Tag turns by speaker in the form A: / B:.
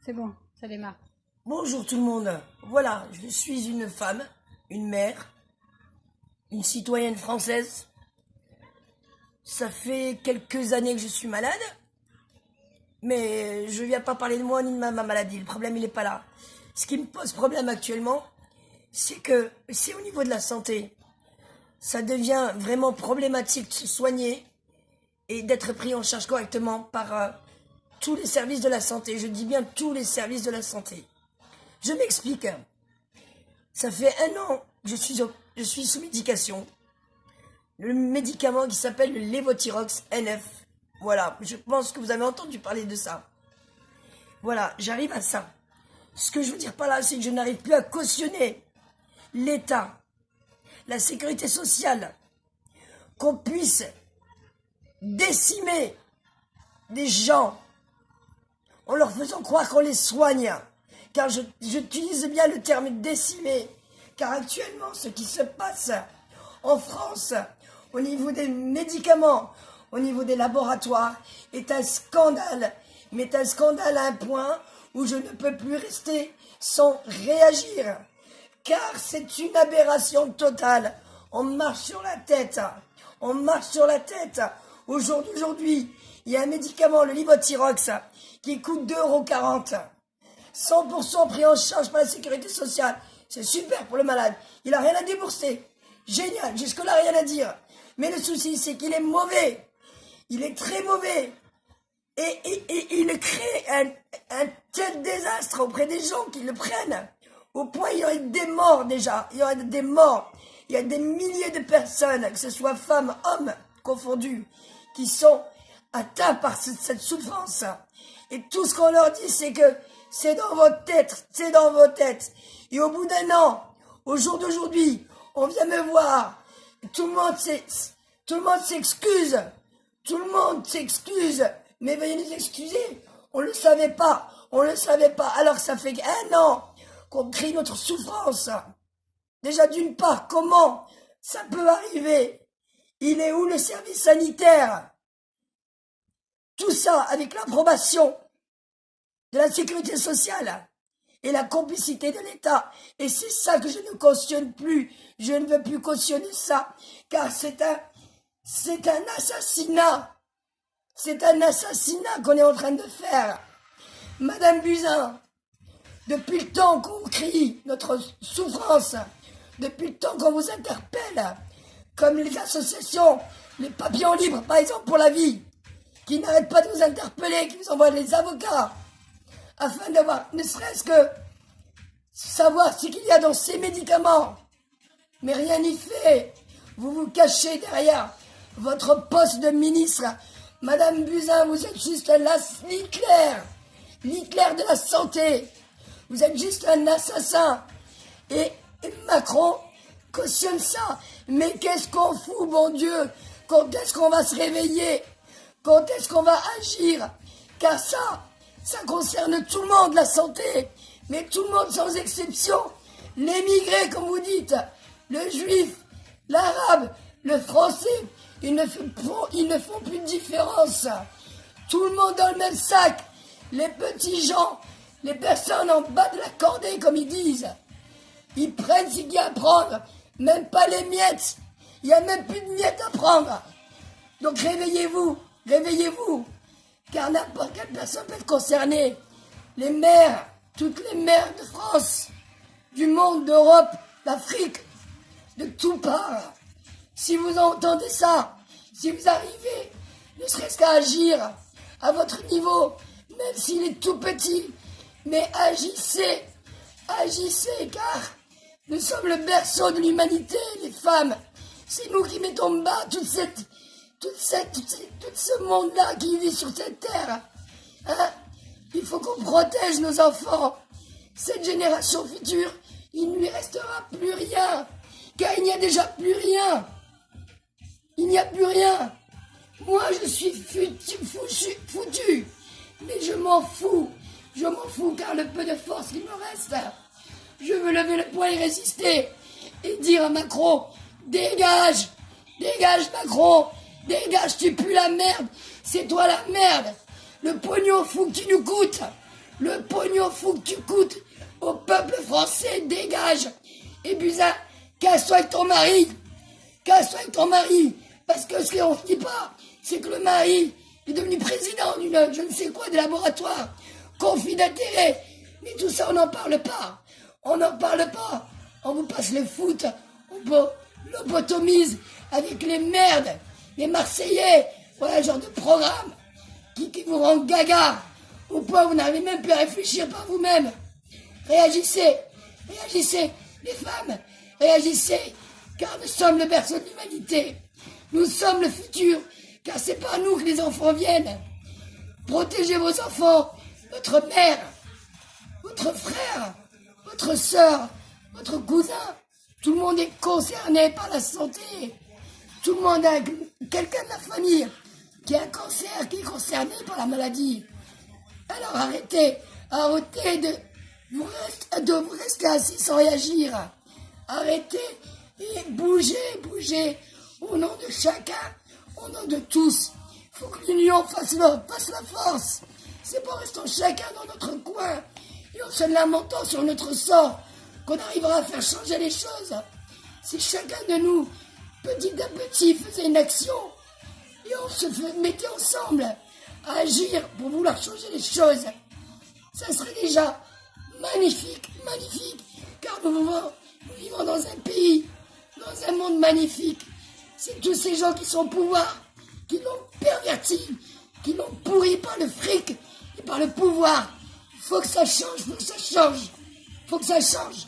A: C'est bon, ça démarre.
B: Bonjour tout le monde. Voilà, je suis une femme, une mère, une citoyenne française. Ça fait quelques années que je suis malade, mais je viens pas parler de moi ni de ma maladie. Le problème, il est pas là. Ce qui me pose problème actuellement, c'est que c'est au niveau de la santé. Ça devient vraiment problématique de se soigner et d'être pris en charge correctement par tous les services de la santé. Je dis bien tous les services de la santé. Je m'explique. Ça fait 1 an que je suis sous médication. Le médicament qui s'appelle le Levothyrox NF. Voilà, je pense que vous avez entendu parler de ça. Voilà, j'arrive à ça. Ce que je veux dire par là, c'est que je n'arrive plus à cautionner l'État, la sécurité sociale, qu'on puisse décimer des gens en leur faisant croire qu'on les soigne. Car j'utilise bien le terme décimer, car actuellement, ce qui se passe en France, au niveau des médicaments, au niveau des laboratoires, est un scandale, mais un scandale à un point où je ne peux plus rester sans réagir, car c'est une aberration totale. On marche sur la tête, on marche sur la tête. Aujourd'hui, il y a un médicament, le Levothyrox, qui coûte 2,40 €. 100% pris en charge par la sécurité sociale. C'est super pour le malade. Il n'a rien à débourser. Génial, jusque-là, rien à dire. Mais le souci, c'est qu'il est mauvais. Il est très mauvais. Et il crée un tel désastre auprès des gens qui le prennent. Au point, il y aurait des morts déjà. Il y aurait des morts. Il y a des milliers de personnes, que ce soit femmes, hommes confondus, qui sont atteints par cette souffrance. Et tout ce qu'on leur dit, c'est que c'est dans votre tête, c'est dans vos têtes. Et au bout d'1 an, au jour d'aujourd'hui, on vient me voir. Tout le monde s'excuse. Tout le monde s'excuse. Mais veuillez nous excuser. On le savait pas. On le savait pas. Alors que ça fait 1 an qu'on crie notre souffrance. Déjà d'une part, comment ça peut arriver? Il est où le service sanitaire? Tout ça avec l'approbation de la sécurité sociale et la complicité de l'État. Et c'est ça que je ne cautionne plus. Je ne veux plus cautionner ça, car c'est un assassinat. C'est un assassinat qu'on est en train de faire. Madame Buzyn, depuis le temps qu'on crie notre souffrance, depuis le temps qu'on vous interpelle, comme les associations, les papillons libres, par exemple, pour la vie, qui n'arrêtent pas de vous interpeller, qui vous envoient les avocats, afin d'avoir, ne serait-ce que, savoir ce qu'il y a dans ces médicaments. Mais rien n'y fait. Vous vous cachez derrière votre poste de ministre. Madame Buzyn, vous êtes juste l'Hitler de la santé. Vous êtes juste un assassin. Et Macron cautionne ça. Mais qu'est-ce qu'on fout, bon Dieu? Quand est-ce qu'on va se réveiller? Quand est-ce qu'on va agir? Car ça concerne tout le monde, la santé. Mais tout le monde sans exception. L'émigré, comme vous dites, le juif, l'arabe, le français, ils ne font plus de différence. Tout le monde dans le même sac. Les petits gens, les personnes en bas de la cordée, comme ils disent. Ils prennent ce qu'il y a à prendre. Même pas les miettes. Il n'y a même plus de miettes à prendre. Donc réveillez-vous. Réveillez-vous. Car n'importe quelle personne peut être concernée. Les mères, toutes les mères de France, du monde, d'Europe, d'Afrique, de tout part. Si vous entendez ça, si vous arrivez, ne serait-ce qu'à agir à votre niveau, même s'il est tout petit, mais agissez, car nous sommes le berceau de l'humanité, les femmes. C'est nous qui mettons bas tout ce monde-là qui vit sur cette terre. Hein? Il faut qu'on protège nos enfants. Cette génération future, il ne lui restera plus rien, car il n'y a déjà plus rien. Il n'y a plus rien. Moi, je suis foutu. Mais je m'en fous. Je m'en fous, car le peu de force qu'il me reste, je veux lever le poing et résister. Et dire à Macron, dégage. Dégage, Macron. Dégage, tu pues la merde. C'est toi la merde. Le pognon fou que tu nous coûtes. Le pognon fou que tu coûtes au peuple français, dégage. Et Buzyn, casse-toi avec ton mari. Casse-toi avec ton mari. Parce que ce qu'on ne dit pas, c'est que le mari est devenu président d'une je ne sais quoi de laboratoire. Conflit d'intérêt. Mais tout ça, on n'en parle pas. On n'en parle pas. On vous passe le foot. On lobotomise avec les merdes. Les Marseillais. Voilà, genre de programme qui vous rend gaga. Au point où vous n'avez même pu réfléchir par vous-même. Réagissez. Réagissez, les femmes. Réagissez. Car nous sommes le berceau de l'humanité. Nous sommes le futur. Car c'est par nous que les enfants viennent. Protégez vos enfants. Votre mère. Votre frère. Votre sœur. Votre cousin. Tout le monde est concerné par la santé. Tout le monde a quelqu'un de la famille qui a un cancer, qui est concerné par la maladie. Alors arrêtez de vous rester assis sans réagir. Arrêtez et bougez au nom de chacun, au nom de tous. Il faut que l'union fasse la force. C'est pas restons chacun dans notre coin et en se lamentant sur notre sort qu'on arrivera à faire changer les choses. Si chacun de nous, petit à petit, faisait une action et on se mettait ensemble à agir pour vouloir changer les choses, ça serait déjà magnifique, car nous vivons dans un pays, dans un monde magnifique. C'est tous ces gens qui sont au pouvoir, qui l'ont perverti, qui l'ont pourri par le fric et par le pouvoir. Il faut que ça change, faut que ça change.